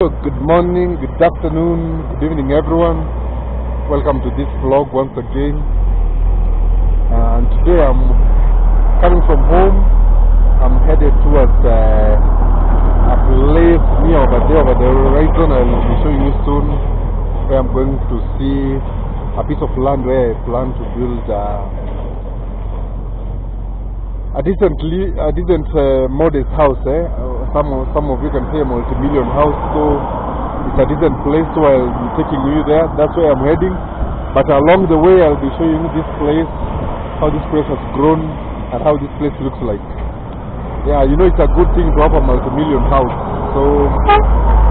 So good morning, good afternoon, good evening everyone. Welcome to this vlog once again. And today I'm coming from home. I'm headed towards a place near over there, over the horizon. I'll be showing you soon, where I'm going to see a piece of land where I plan to build a decent modest house. Some of you can say a multi-million house, so it's a decent place, so I'll be taking you there. That's where I'm heading. But along the way I'll be showing you this place, how this place has grown and how this place looks like. Yeah, you know, it's a good thing to have a multi-million house. So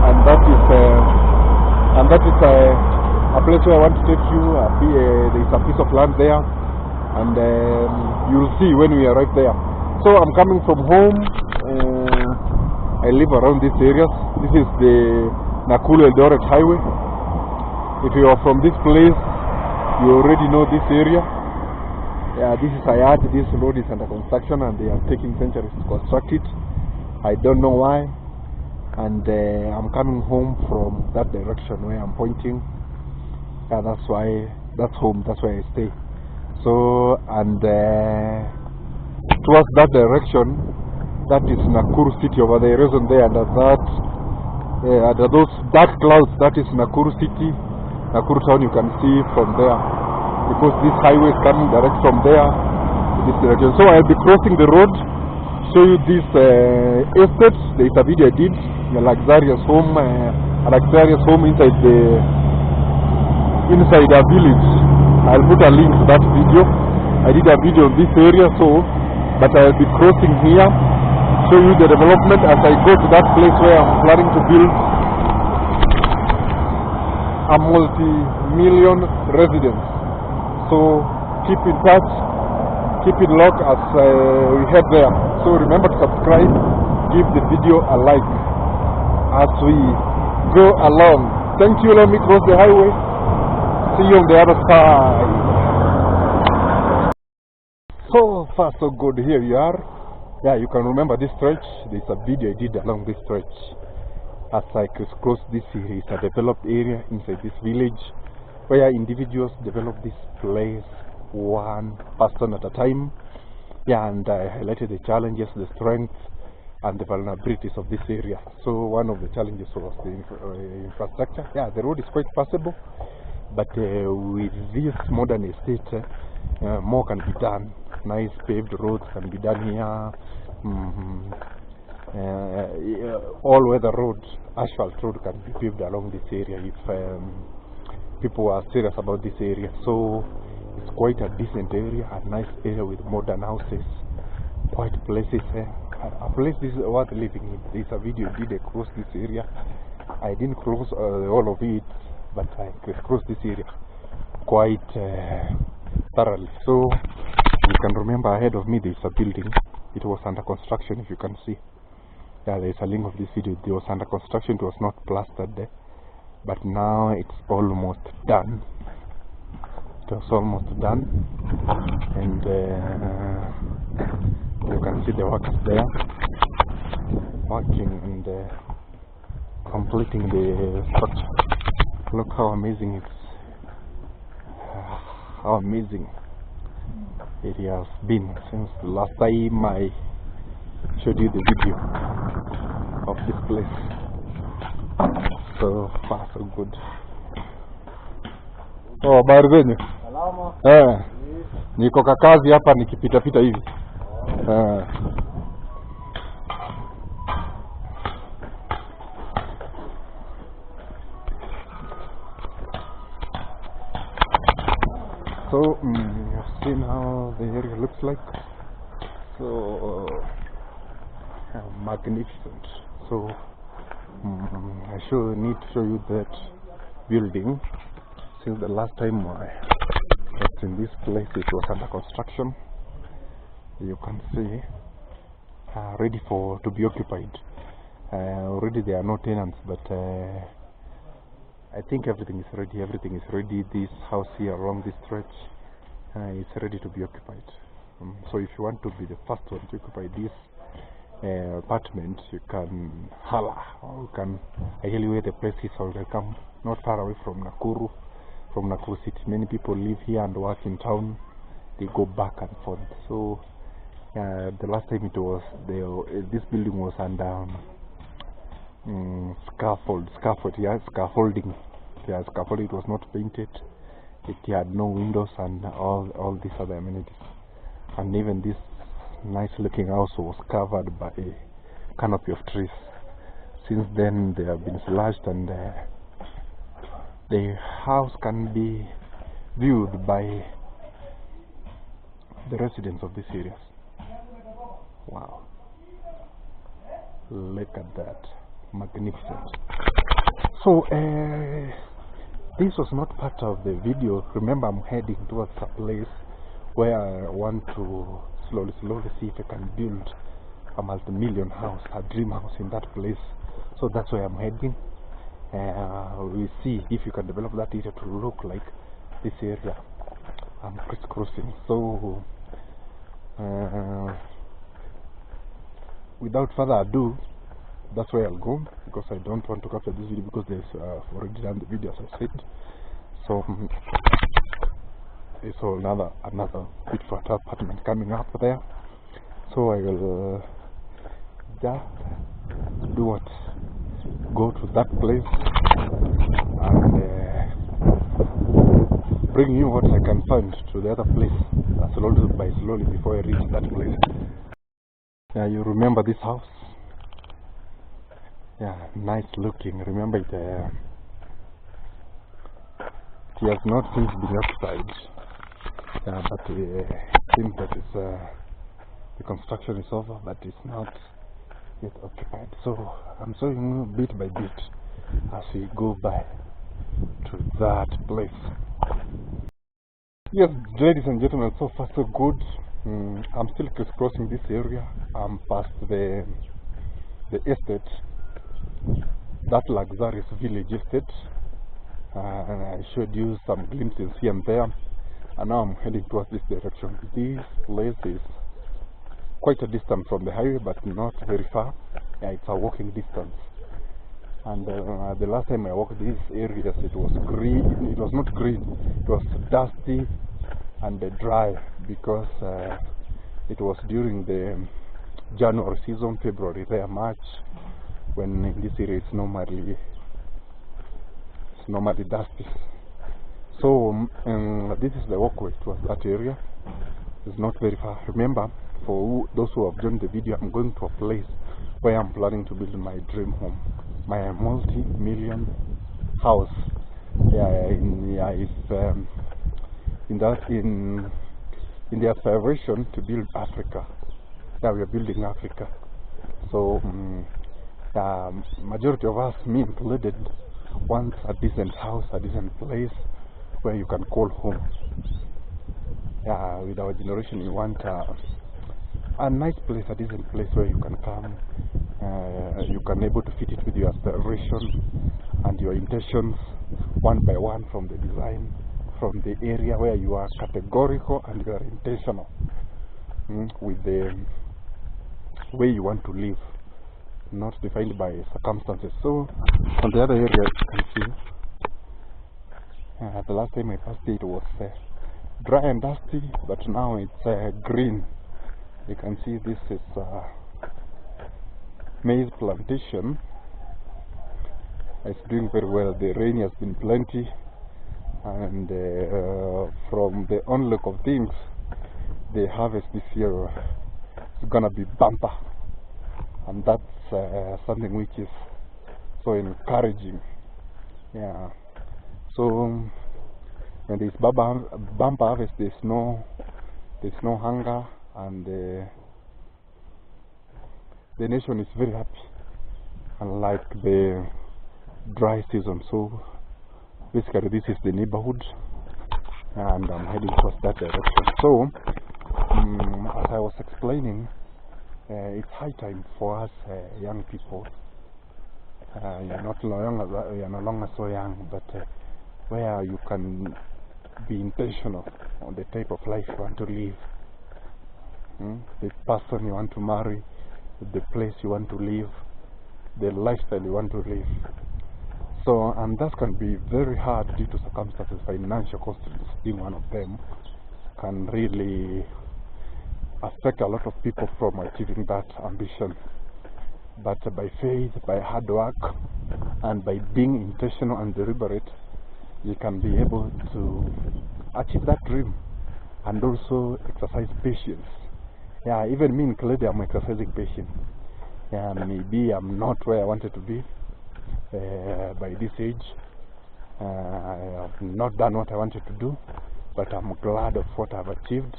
and that is a place where I want to take you. There's a piece of land there, and you'll see when we arrive there. So I'm coming from home. I live around this area. This is the Nakuru Eldoret highway. If you are from this place, you already know this area. Yeah, this is a yard. This road is under construction and they are taking centuries to construct it. I don't know why. And I'm coming home from that direction where I'm pointing. Yeah, that's home, that's where I stay. So, and towards that direction, that is Nakuru city over there, isn't there? Under that, under those dark clouds, that is Nakuru city, Nakuru town. You can see from there, because this highway is coming direct from there to this direction. So I'll be crossing the road, show you this estate. There is a video I did, a luxurious home inside a village. I'll put a link to that video. I did a video on this area, but I'll be crossing here, show you the development as I go to that place where I'm planning to build a multi-million residence. So keep in touch, keep it locked as we head there. So remember to subscribe, give the video a like as we go along. Thank you. Let me cross the highway. See you on the other side. So far so good. Here we are. Yeah, you can remember this stretch. There's a video I did along this stretch as I crisscross this area. It's a developed area inside this village where individuals develop this place one person at a time. Yeah, and I highlighted the challenges, the strengths and the vulnerabilities of this area. So one of the challenges was the infrastructure. Yeah, the road is quite passable, but with this modern estate, more can be done. Nice paved roads can be done here. All-weather road, asphalt road can be paved along this area if people are serious about this area. So it's quite a decent area, a nice area with modern houses, quite places. A place this is worth living in. There's a video I did across this area. I didn't cross all of it, but I crisscrossed this area quite thoroughly. So you can remember ahead of me there's a building. It was under construction, if you can see. Yeah, there's a link of this video. It was under construction. It was not plastered there, but now it's almost done. It was almost done, and you can see the workers there working and completing the structure. Look how amazing it is. How amazing it has been since the last time I showed you the video of this place. So far so good. Oh, habari zenyu? Salama. Niko kakazi hapa nikipita pita hivi. So you've seen how the area looks like. So magnificent. So I need to show you that building. Since the last time I was in this place, it was under construction. You can see ready to be occupied. Already there are no tenants, but I think everything is ready. Everything is ready. This house here along this stretch is ready to be occupied. So if you want to be the first one to occupy this, apartment, you can holla, or you can ideally where the place is, or they come not far away from Nakuru, city. Many people live here and work in town. They go back and forth. So the last time it was this building was under scaffolding. Yeah, scaffolding. It was not painted. It had no windows and all these other amenities. And even this nice looking house was covered by a canopy of trees. Since then they have been slashed, and the house can be viewed by the residents of these areas. Wow, look at that, magnificent. So this was not part of the video. Remember, I'm heading towards a place where I want to slowly see if I can build a multi-million house, a dream house in that place. So that's where I'm heading. We'll see if you can develop that area to look like this area I'm crisscrossing. So without further ado, that's where I'll go, because I don't want to capture this video because there's already done the video, as I said. So it's another beautiful apartment coming up there. So I will just do what? Go to that place and bring you what I can find to the other place, slowly before I reach that place. Yeah, you remember this house? Yeah, nice looking. Remember it has not since been occupied. Yeah, but I think that the construction is over, but it's not yet occupied. So I'm showing you bit by bit as we go by to that place. Yes, ladies and gentlemen, so far so good. I'm still crisscrossing this area. I'm past the estate, that luxurious village estate, and I showed you some glimpses here and there, and now I'm heading towards this direction. This place is quite a distance from the highway, but not very far. Yeah, it's a walking distance. And the last time I walked these areas, it was green. It was not green, it was dusty and dry, because it was during the January season, February there, March, when in this area it's normally dusty. So this is the walkway towards that area. It's not very far. Remember, for those who have joined the video, I'm going to a place where I'm planning to build my dream home, my multi-million house. In the aspiration to build Africa. Yeah, we are building Africa. So majority of us, me included, want a decent house, a decent place where you can call home. Yeah, with our generation, we want a nice place, a decent place where you can come. You can able to fit it with your aspiration and your intentions, one by one, from the design, from the area where you are categorical and you are intentional with the way you want to live, not defined by circumstances. So on the other area, you can see the last time I passed it was dry and dusty, but now it's green. You can see this is maize plantation. It's doing very well. The rain has been plenty, and from the onlook of things, the harvest this year is gonna be bumper, and that's something which is so encouraging. Yeah. So when there's bumper harvest, there's no hunger, and the nation is very happy, unlike the dry season. So basically this is the neighborhood, and I'm heading towards that direction. So as I was explaining, it's high time for us young people. You're no longer so young, but where you can be intentional on the type of life you want to live, the person you want to marry, the place you want to live, the lifestyle you want to live. So, and that can be very hard due to circumstances. Financial constraints being one of them can really affect a lot of people from achieving that ambition. But by faith, by hard work, and by being intentional and deliberate, you can be able to achieve that dream and also exercise patience. Yeah, even me included, I'm exercising patience. Yeah, maybe I'm not where I wanted to be by this age. I have not done what I wanted to do, but I'm glad of what I've achieved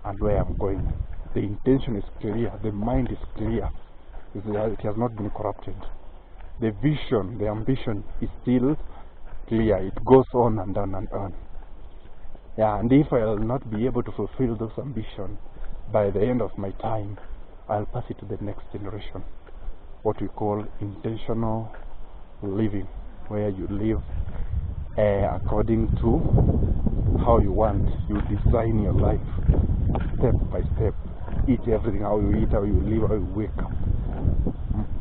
and where I'm going. The intention is clear, the mind is clear, it has not been corrupted. The vision, the ambition is still clear, it goes on and on and on. Yeah, and if I'll not be able to fulfill those ambitions by the end of my time, I'll pass it to the next generation. What we call intentional living, where you live according to how you want. You design your life step by step. Eat everything, how you eat, how you live, how you wake up,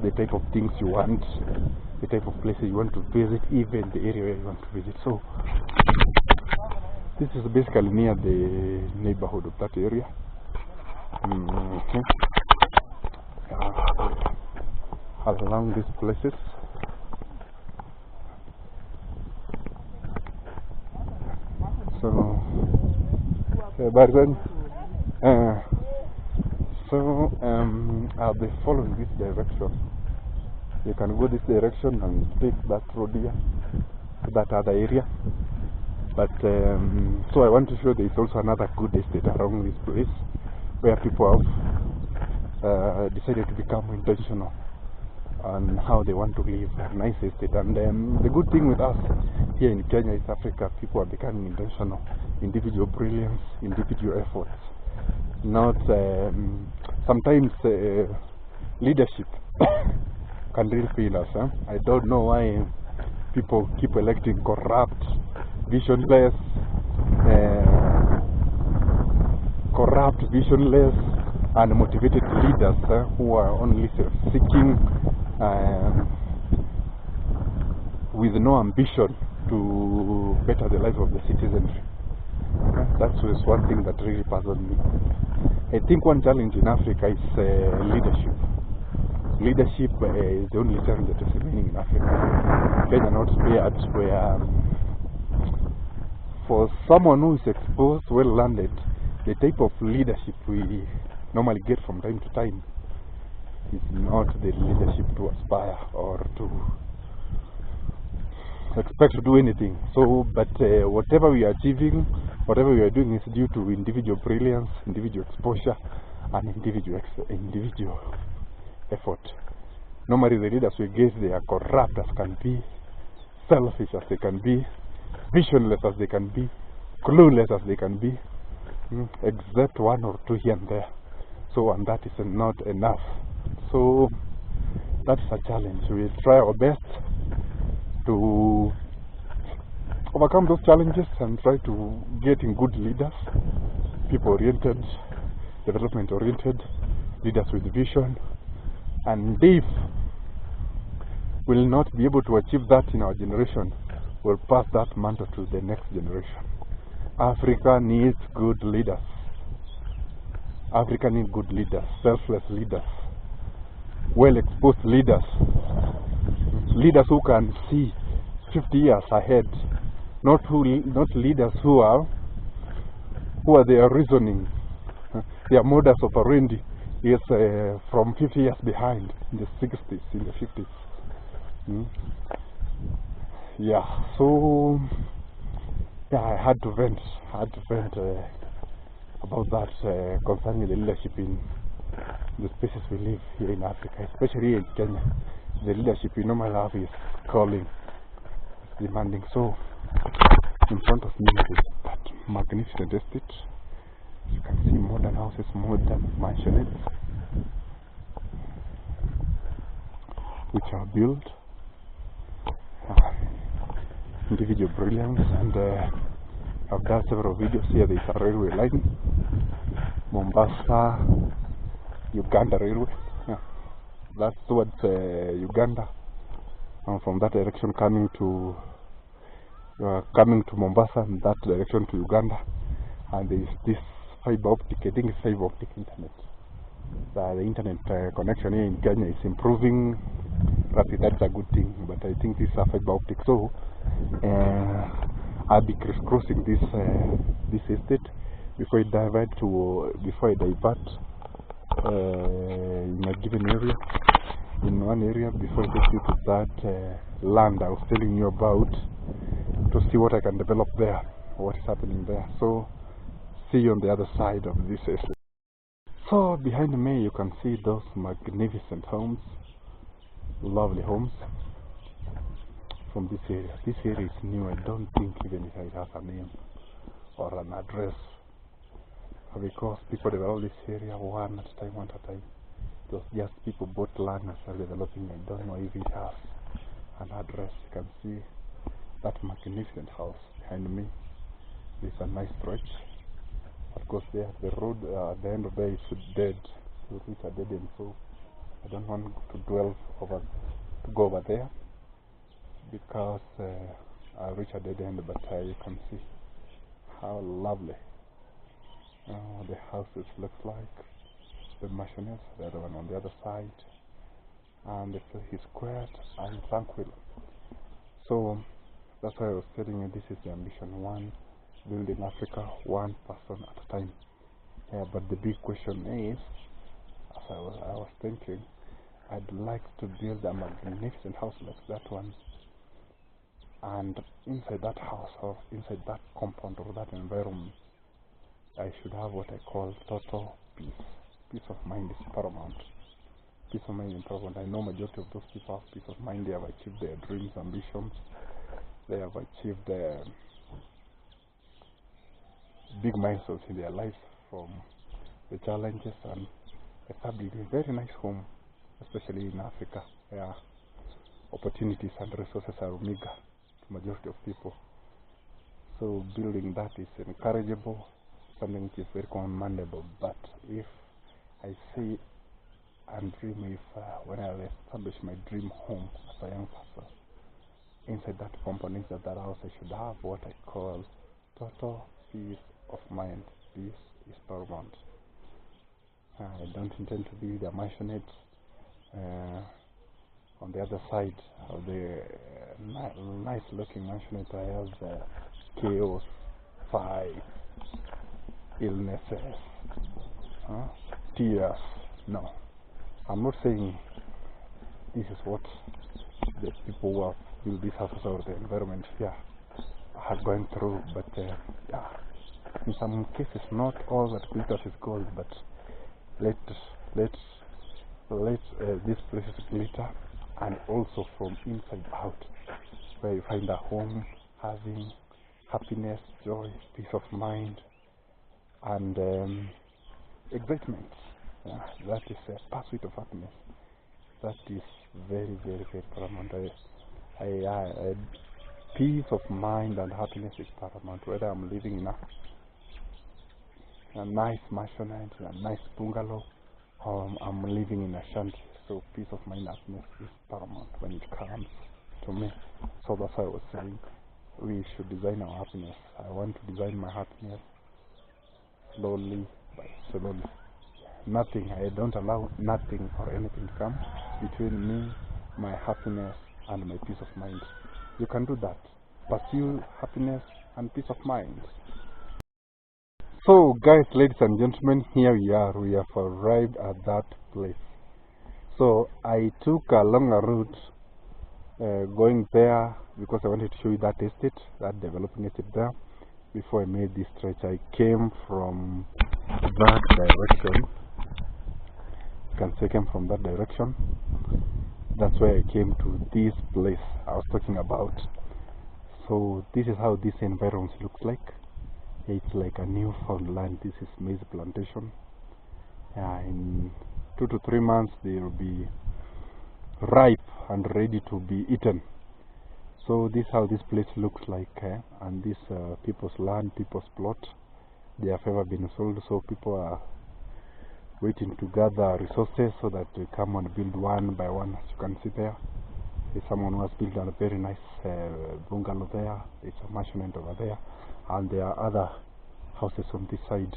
the type of things you want, the type of places you want to visit, even the area where you want to visit. So this is basically near the neighborhood of that area. Along these places. So, I'll be following this direction. You can go this direction and take that road here to that other area. But so I want to show there is also another good estate around this place where people have decided to become intentional on how they want to live a nice estate. And the good thing with us here in Kenya, East Africa, people are becoming intentional. Individual brilliance, individual efforts. Not sometimes leadership can really fail us. I don't know why people keep electing corrupt, visionless, and motivated leaders who are only self-seeking, with no ambition to better the life of the citizenry. That was one thing that really puzzled me. I think one challenge in Africa is leadership. Leadership is the only challenge that is remaining in Africa. Kenya not spared, where for someone who is exposed, well-landed, the type of leadership we normally get from time to time is not the leadership to aspire or to expect to do anything. So, but whatever we are achieving, whatever we are doing is due to individual brilliance, individual exposure, and individual effort. Normally the leaders we get, they are corrupt as can be, selfish as they can be, visionless as they can be, clueless as they can be, except one or two here and there. So, and that is not enough. So that is a challenge. We try our best to overcome those challenges and try to get in good leaders, people-oriented, development-oriented, leaders with vision. And if we'll not be able to achieve that in our generation, we'll pass that mantle to the next generation. Africa needs good leaders. Africa needs good leaders, selfless leaders, well-exposed leaders, leaders who can see 50 years ahead, not leaders who are their reasoning, their modus operandi is from 50 years behind, in the 60s, in the 50s. Yeah, so yeah, I had to vent about that concerning the leadership in the spaces we live here in Africa, especially here in Kenya. The leadership we normally have is calling, it's demanding. So in front of me is that magnificent estate. You can see modern houses, modern mansionettes, which are built individual brilliance. And I've done several videos here. There is a railway line, Mombasa, Uganda railway. Yeah. that's towards Uganda. And from that direction coming to Mombasa, and that direction to Uganda. And there is this fiber optic, I think it's fiber optic internet. The internet connection here in Kenya is improving rapidly. That's a good thing, but I think this is a fiber optic. So I'll be crisscrossing this estate before I divert in a given area, in one area, before I take you to that land I was telling you about, to see what I can develop there, what is happening there. So see you on the other side of this estate. So behind me you can see those magnificent homes, lovely homes from this area. This area is new. I don't think even it has a name or an address, because people develop this area one at a time. It was just people bought land and started developing. I don't know if it has an address. You can see that magnificent house behind me. This is a nice stretch. Of course, there the road at the end of the day is dead. It's a dead end, so I don't want to go over there, because I'll reach a dead end. But you can see how lovely the houses look like. The mansions, the other one on the other side, and the place is quiet and tranquil. So that's why I was telling you, this is the ambition: one, building Africa one person at a time. But the big question is, as I was thinking, I'd like to build a magnificent house like that one, and inside that house, or inside that compound, or that environment, I should have what I call total peace. Peace of mind is paramount. Peace of mind is paramount. I know majority of those people have peace of mind. They have achieved their dreams, ambitions. They have achieved big milestones in their lives from the challenges, and established a very nice home, especially in Africa, where opportunities and resources are meager to majority of people. So building that is encourageable, something which is very commendable. But if I see and dream, if when I establish my dream home as a young person, inside that component, inside that house, I should have what I call total peace of mind. Peace is paramount. I don't intend to be the mansionette on the other side of the nice looking mansionette. I have chaos, fight, illnesses, tears. No, I'm not saying this is what the people who have built these houses or the environment here are going through, but yeah, in some cases not all that glitters is gold. But let these places glitter, and also from inside out, where you find a home having happiness, joy, peace of mind, and excitement. That is a pursuit of happiness. That is very, very, very paramount. Peace of mind and happiness is paramount. Whether I'm living in a nice mansion, a nice bungalow, or I'm living in a shanty, so peace of mind and happiness is paramount when it comes to me. So that's why I was saying we should design our happiness. I want to design my happiness slowly by slowly. Nothing, I don't allow nothing or anything to come between me, my happiness, and my peace of mind. You can do that. Pursue happiness and peace of mind. So guys, ladies and gentlemen, here we are. We have arrived at that place. So I took a longer route going there, because I wanted to show you that estate, that developing estate there, before I made this stretch. I came from that direction. You can see I came from that direction. That's where I came to this place I was talking about. So this is how this environment looks like. It's like a newfound land. This is maize plantation. In 2 to 3 months they will be ripe and ready to be eaten. So this is how this place looks like, and this people's land, people's plot. They have ever been sold, so people are waiting to gather resources so that we come and build one by one. As you can see there, there's someone who has built a very nice bungalow there. There's a mansionette over there, and there are other houses on this side.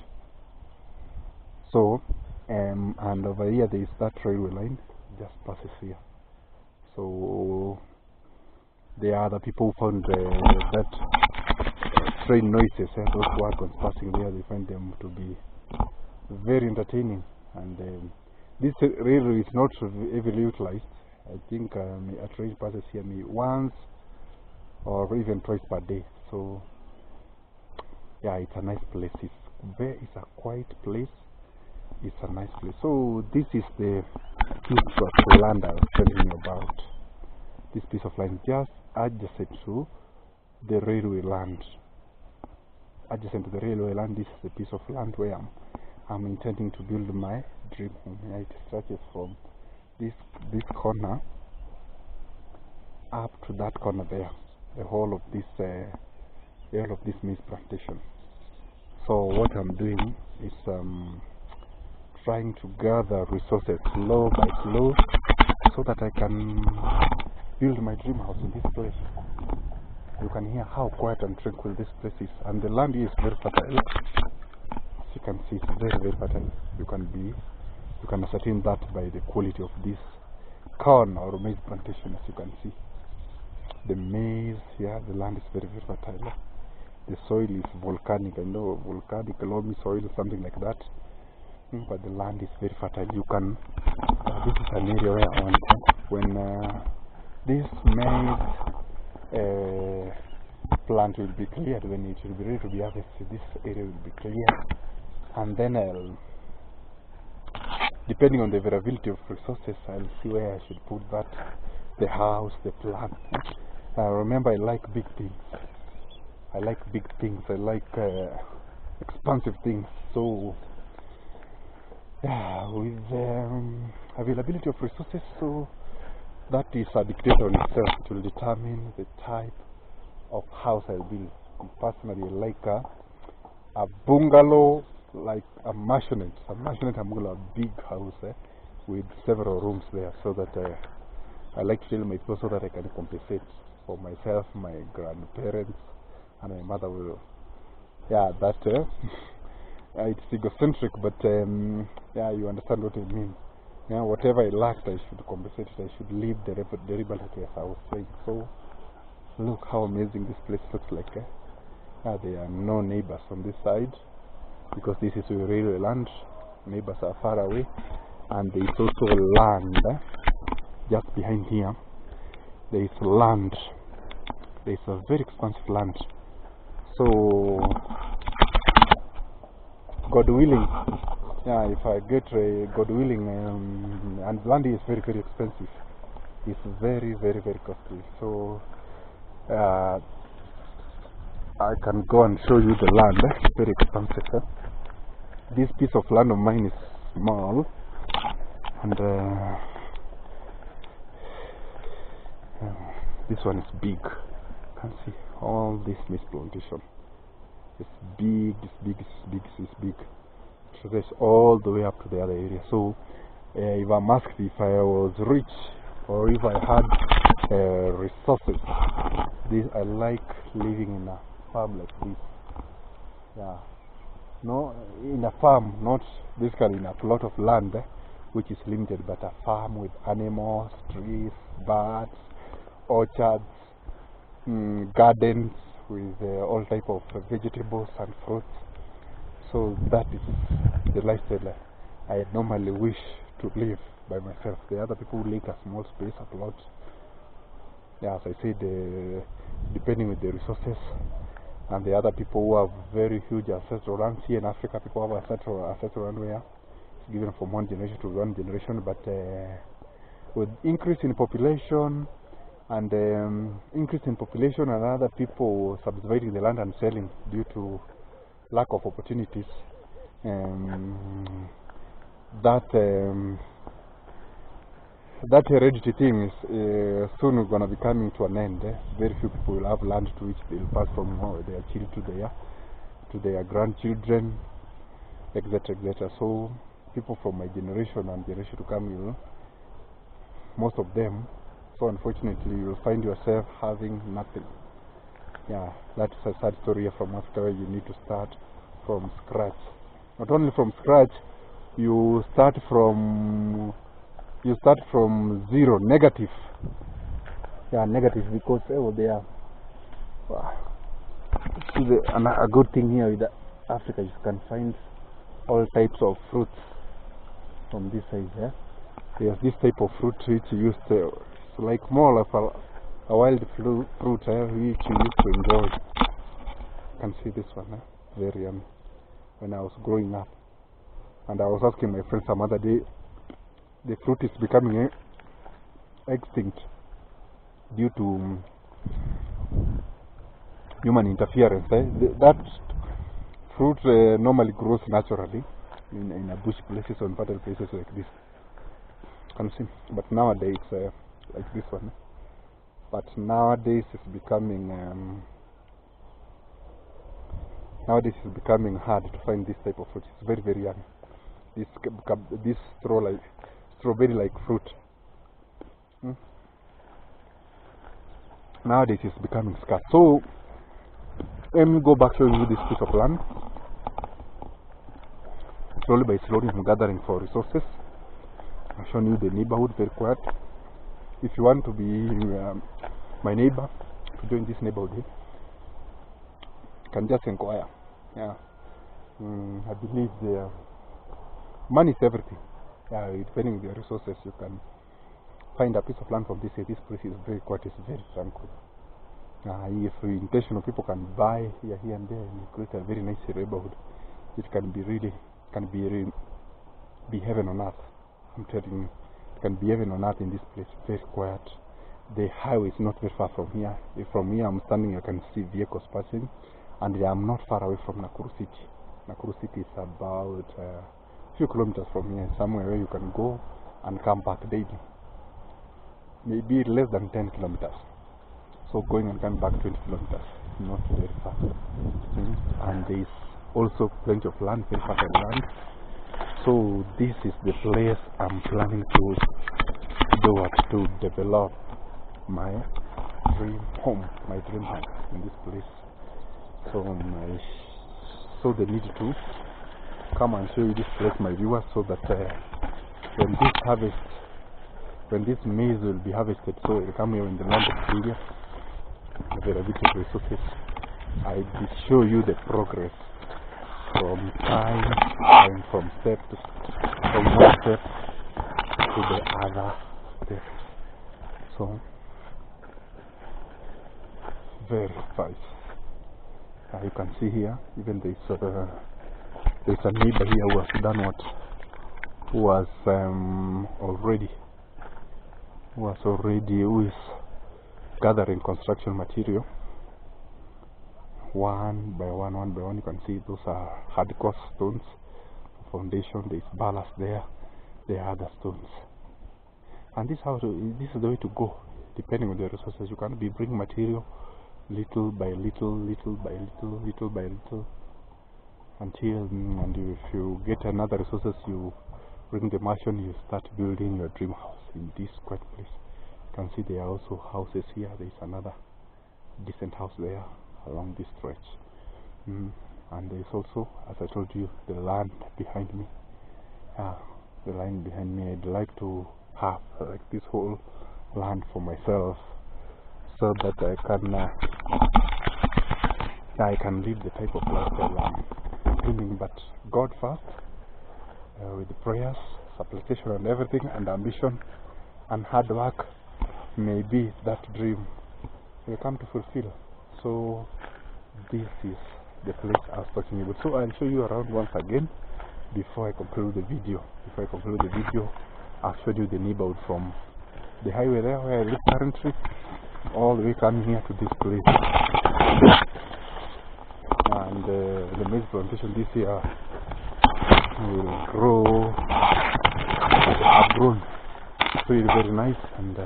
So and over here there is that railway line just passes here. So there are other people who found that train noises, those wagons passing there, they find them to be very entertaining. And this railway is not heavily utilized. I think a train passes here maybe once or even twice per day. So yeah, it's a nice place. It's a quiet place. It's a nice place. So this is the piece of land I was telling you about. This piece of land just adjacent to the railway land. Adjacent to the railway land, this is the piece of land where I'm intending to build my dream home. It stretches from this corner up to that corner there. The whole of this maize plantation. So what I'm doing is trying to gather resources slow by slow so that I can build my dream house in this place. You can hear how quiet and tranquil this place is, and the land here is very fertile. As you can see, it's very, very fertile. You can ascertain that by the quality of this corn or maize plantation. As you can see, the maize here, the land is very, very fertile. The soil is volcanic, I know, volcanic loamy soil, something like that. But the land is very fertile. You can. This is an area where I want when this maize plant will be cleared, when it will be ready to be harvested, this area will be cleared, and then depending on the availability of resources, I'll see where I should put that, the house, the plant. Remember, I like big things. I like big things. I like expansive things. So yeah, with availability of resources, so that is a dictator on itself. It will determine the type of house I'll build. Personally, I like a bungalow, like a mansionette. A mansionette, I'm going to a big house with several rooms there, so that I like to tell my people so that I can compensate for myself, my grandparents, and my mother will. Yeah, that it's egocentric, but yeah, you understand what I mean. Yeah, whatever I lacked, I should compensate it. I should leave the rebellion, as I was saying. So look how amazing this place looks like. There are no neighbors on this side because this is railway land. Neighbors are far away, and there is also land just behind here. There is land. There is a very expansive land. So God willing, yeah, if I get God willing, and land is very, very expensive. It's very, very, very costly. So I can go and show you the land. It's very expensive. This piece of land of mine is small, and this one is big. You can see all this maize plantation. It's big, it's big, it's big, it's big. It stretches all the way up to the other area. So if I'm asked if I was rich or if I had resources, I like living in a farm like this. Yeah, no, in a farm, not basically in a plot of land which is limited, but a farm with animals, trees, birds, orchards, gardens with all type of vegetables and fruits. So that is the lifestyle I normally wish to live by myself. The other people who like a small space, a plot. Yeah, as I said, depending with the resources, and the other people who have very huge ancestral lands. Here in Africa, people have ancestral land where it's given from one generation to one generation, but with increase in population and other people subdividing the land and selling due to lack of opportunities, that heredity thing is soon going to be coming to an end. Very few people will have land to which they will pass from their children to their grandchildren, etc., etc. So people from my generation and generation to come, you know, most of them. So unfortunately, you'll find yourself having nothing. Yeah, that's a sad story here from Africa, where you need to start from scratch. Not only from scratch, you start from zero, negative. Yeah, negative, because they are. See, a good thing here with Africa, you can find all types of fruits from this side. Yeah, there's this type of fruit which you used to, it's like more of a wild fruit which you used to enjoy. You can see this one, very yummy. When I was growing up, and I was asking my friend some other day, the fruit is becoming extinct due to human interference. That fruit normally grows naturally in a bush places or in fertile places like this. Can see, but nowadays like this one. But nowadays it's becoming hard to find this type of fruit. It's very, very young. This strawberry-like fruit. Nowadays it's becoming scarce. So let me go back showing you this piece of land. Slowly by slowly I'm gathering for resources. I've shown you the neighborhood, very quiet. If you want to be my neighbor, to join this neighborhood, you can just inquire. Yeah, I believe the money is everything. Yeah, depending on your resources, you can find a piece of land from this. This place is very quiet, it's very tranquil. If intentional people can buy here and there and create a very nice neighborhood, it can be really be heaven on earth. I'm telling you, it can be heaven on earth in this place. Very quiet. The highway is not very far from here. From here I'm standing, I can see vehicles passing, and I am not far away from Nakuru city. Nakuru city is about a few kilometers from here, somewhere where you can go and come back daily. Maybe less than 10 kilometers. So going and coming back 20 kilometers, not very far. And there is also plenty of land, very fertile land. So this is the place I'm planning to develop my dream home, in this place. So I saw the need to come and show you this place, my viewers, so that when this maize will be harvested, so it will come here in the land of India, availability of resources, I will show you the progress from one step to the other step. So very nice. You can see here, even there's a neighbor here who has done what, who is gathering construction material one by one. You can see those are hardcore stones, foundation, there is ballast there, there are other stones. And this is the way to go, depending on the resources. You can be bring material little by little, until, and if you get another resources, you bring the machine, you start building your dream house in this quiet place. You can see there are also houses here. There is another decent house there along this stretch. And there is also, as I told you, the land behind me. The land behind me, I'd like to have like this whole land for myself, so that I can live the type of lifestyle I'm dreaming. But God first, with the prayers, supplication and everything, and ambition and hard work, maybe that dream will come to fulfill. So this is the place I was talking about. So I'll show you around once again before I conclude the video. I've showed you the neighborhood from the highway there where I live currently, all the way coming here to this place. And the maize plantation this year will grow, have grown. So it's very nice, and we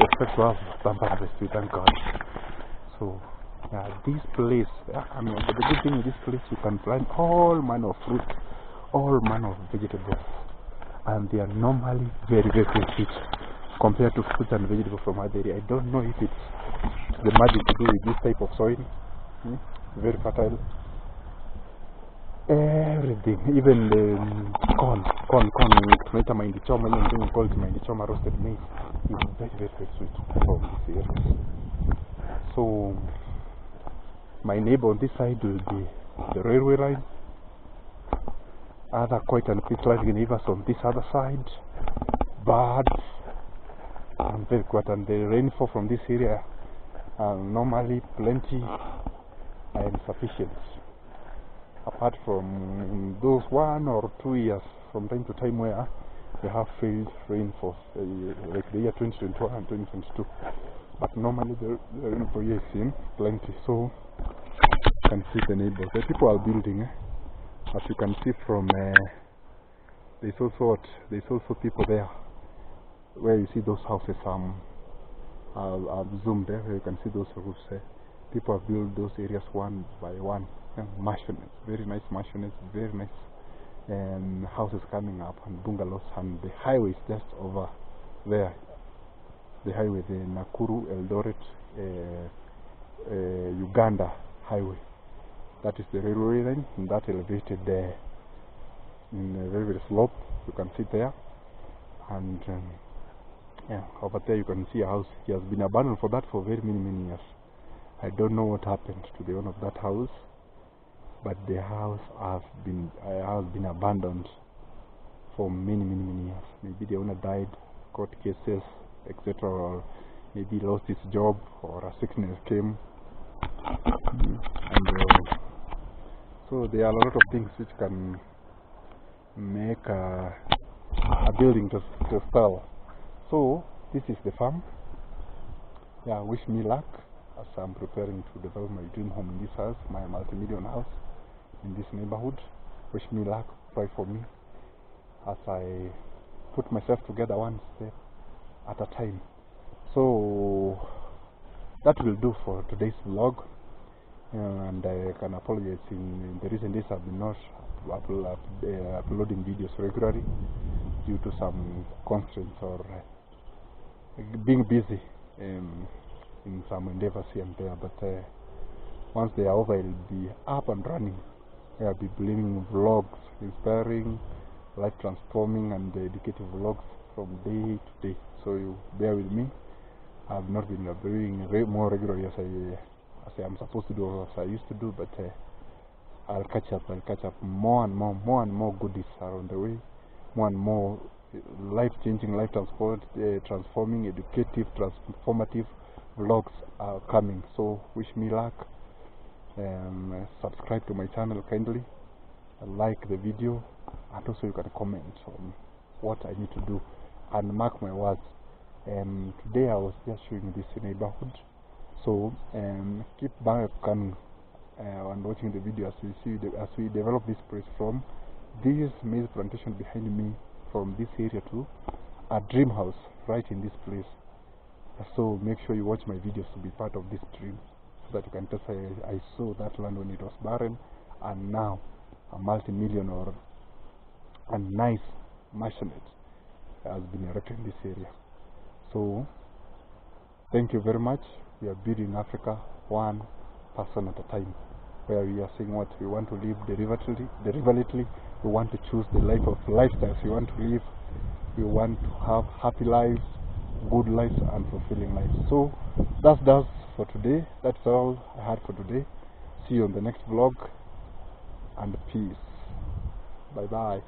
expect to have bumper harvest, we thank God. So this place, the good thing with this place, you can plant all manner of fruit, all manner of vegetables, and they are normally very, very, very rich compared to fruits and vegetables from other area. I don't know if it's the magic to do with this type of soil. Very fertile. Everything, even the corn, tunaita mahindi choma, hiyo thing called mahindi choma, roasted maize, is very, very, very sweet from this area. So my neighbor on this side will be the railway line. Other quite and peaceful neighbors on this other side, birds, and very quiet. And the rainfall from this area are normally plenty and sufficient. Apart from those 1 or 2 years from time to time where we have failed rainfall, like the year 2021 and 2022. But normally the rainfall is in plenty. So you can see the neighbors. The people are building. As you can see from there's also people there where you see those houses. I've zoomed there where you can see those roofs. People have built those areas one by one. Mansions, very nice mansions, very nice houses coming up, and bungalows, and the highway is just over there. The highway, the Nakuru, Eldoret, Uganda highway. That is the railway line, and that elevated there in a very, very slope. You can see there, and yeah, over there you can see a house. He has been abandoned for that for very many years. I don't know what happened to the owner of that house, but the house has been abandoned for many years. Maybe the owner died, court cases, etc., or maybe lost his job, or a sickness came. And so there are a lot of things which can make a building to sell. So this is the farm. Yeah, wish me luck as I'm preparing to develop my dream home in this house, my multi-million house in this neighborhood. Wish me luck, pray for me as I put myself together one step at a time. So that will do for today's vlog, and I can apologize in the recent days I've been not uploading videos regularly due to some constraints or being busy in some endeavors here and there. But once they are over, I'll be up and running. I'll be bringing vlogs, inspiring, life transforming, and educative vlogs from day to day. So you bear with me. I've not been doing more regularly as I am supposed to do, or as I used to do, but I'll catch up. More and more goodies are on the way. More and more life-changing, transforming, educative, transformative vlogs are coming. So wish me luck. Subscribe to my channel kindly, like the video, and also you can comment on what I need to do, and mark my words. Today I was just showing this neighborhood, so keep back and watching the video as we develop this place from this maize plantation behind me, from this area to a dream house right in this place. So make sure you watch my videos to be part of this dream, so that you can tell I saw that land when it was barren, and now a multi-million or a nice mansionette has been erected in this area. So thank you very much. We are building Africa one person at a time, where we are saying what we want to live deliberately. We want to choose the lifestyles we want to live. We want to have happy lives, good lives, and fulfilling lives. So that's for today. That's all I had for today. See you on the next vlog, and peace. Bye bye.